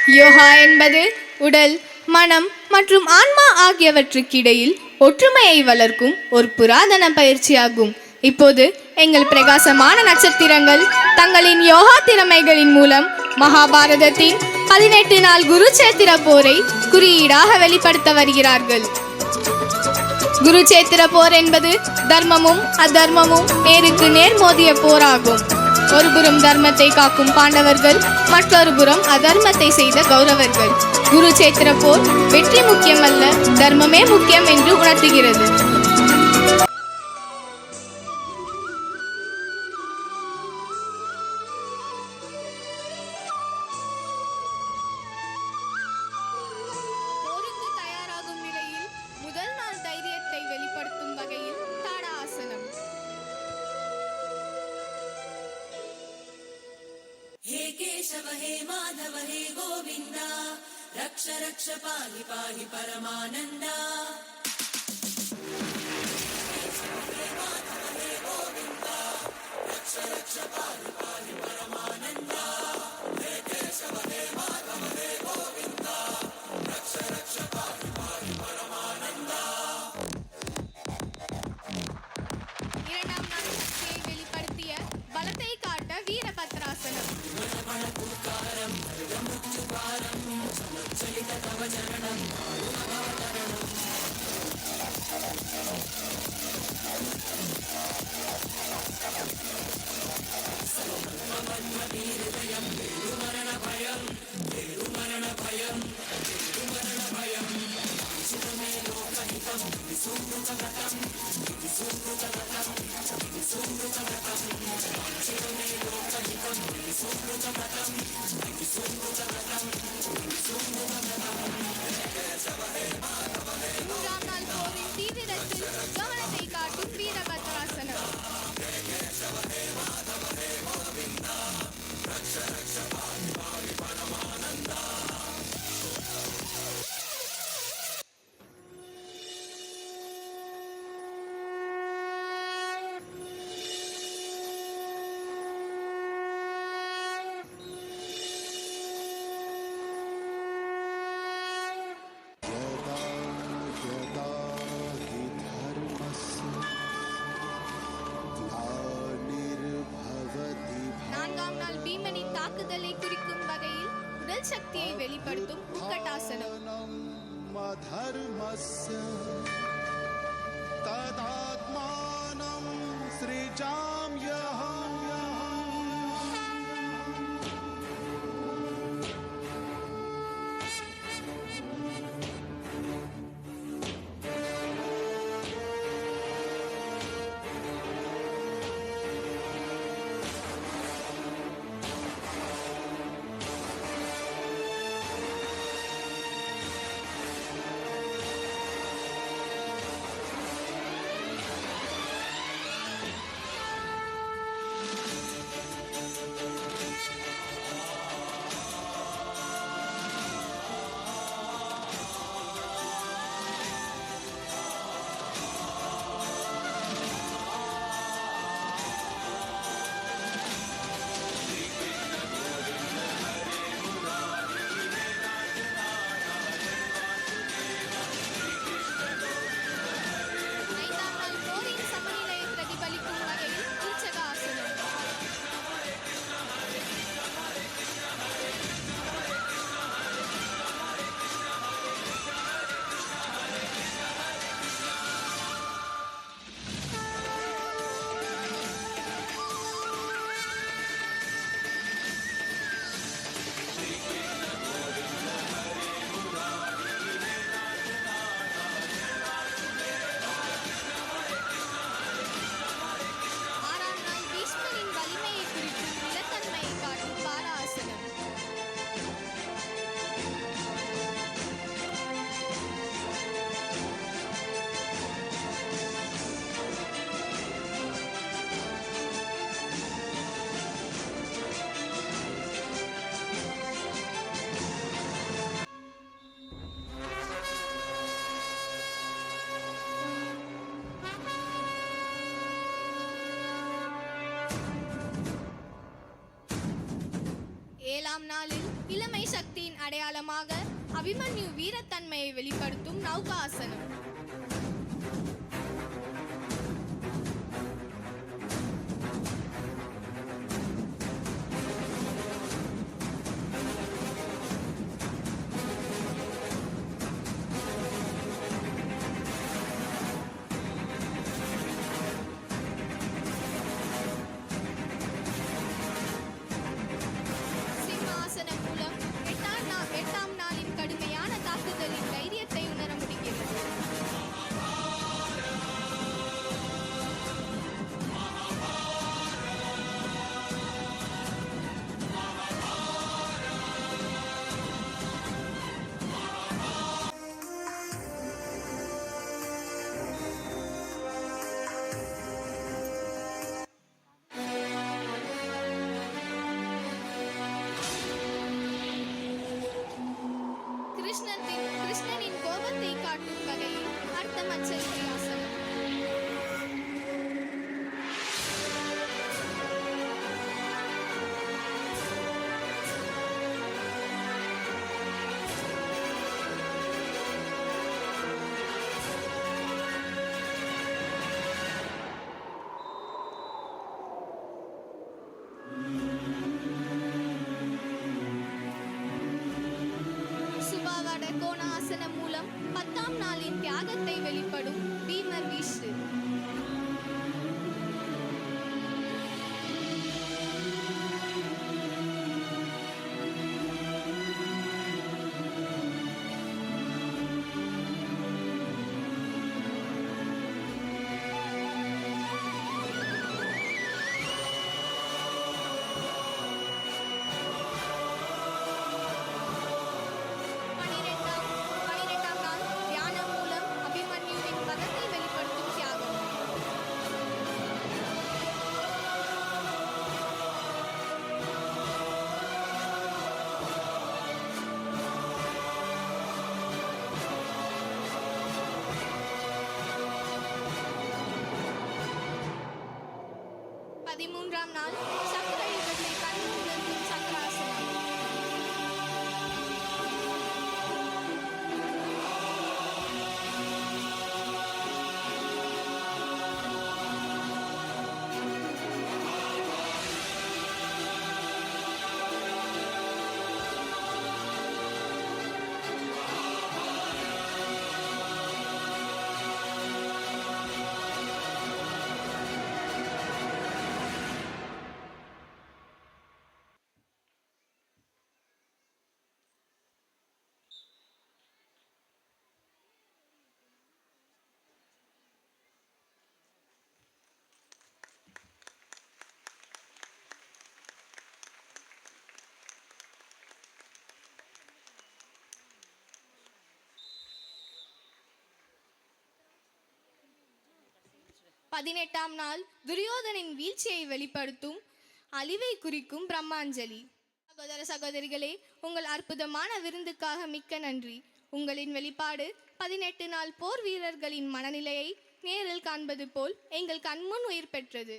யோகா என்பது உடல், மனம் மற்றும் ஆன்மா ஆகியவற்றுக்கிடையில் ஒற்றுமையை வளர்க்கும் ஒரு புராதன பயிற்சியாகும். இப்போது எங்கள் பிரகாசமான நட்சத்திரங்கள் தங்களின் யோகா திறமைகளின் மூலம் மகாபாரதத்தின் 18 நாள் குருச்சேத்திர போரை குறியீடாக வெளிப்படுத்த வருகிறார்கள். குருச்சேத்திர போர் என்பது தர்மமும் அதர்மமும் நேருக்கு நேர் மோதிய போராகும். ஒரு புறம் தர்மத்தை காக்கும் பாண்டவர்கள், மற்றொரு புறம் அதர்மத்தை செய்த கௌரவர்கள். குருச்சேத்திர போர் வெற்றி முக்கியமல்ல, தர்மமே முக்கியம் என்று உணர்த்துகிறது. போருக்கு தயாராகும் நிலையில் முதல் நாள் தைரியத்தை வெளிப்படுத்தும் வகையில் தாடா ஆசனம். हे केशव हे माधव हे गोविन्दा रक्ष रक्ष पाहि पाहि परमानन्दा இரண்டாம் நாள் சக்தியை வெளிப்படுத்திய பலத்தை காட்ட வீரபத்ராசனம். மூன்றாம் நாள் போரின் தீவிரத்தில் கவனத்தை காட்டும் வீரபத்ராசனம். நான்காம் நாள் பீமனின் தாக்குதலை குறிக்கும் வகையில் உடல் சக்தியை வெளிப்படுத்தும் முக்கட்டாசனம். அடையாளமாக அபிமன்யு வீரத்தன்மையை வெளிப்படுத்தும் நௌகாசனம். சிம்மாசனம் மூலம் எட்டாம் நாளின் கடுமையான தாக்குதலின் தைரியத்தை உணர முடிகிறது. கிருஷ்ணனின் கோபத்தை காட்டும் வகையில் அர்த்தமற்ற வித்தியாசம். சுபாவட கோணாசனம் மூலம் 10ஆம் நாளின் தியாகத்தை வெளிப்படும் பீமர் வீச்சு. பனிரெண்டாம் நாள் தியானம் மூலம் அபிமன்யுவின் பதத்தை வெளிப்படுத்தும் தியாகம். பதிமூன்றாம் நாள் சக்கர யுகத்தை கண்டு உணர்த்தும் சக்கராசனம். பதினெட்டாம் நாள் துரியோதனின் வீழ்ச்சியை வெளிப்படுத்தும் அழிவை குறிக்கும் பிரம்மாஞ்சலி. சகோதர சகோதரிகளே, உங்கள் அற்புதமான விருந்துக்காக மிக்க நன்றி. உங்களின் வெளிப்பாடு 18 நாள் போர் வீரர்களின் மனநிலையை நேரில் காண்பது போல் எங்கள் கண்முன் உயிர் பெற்றது.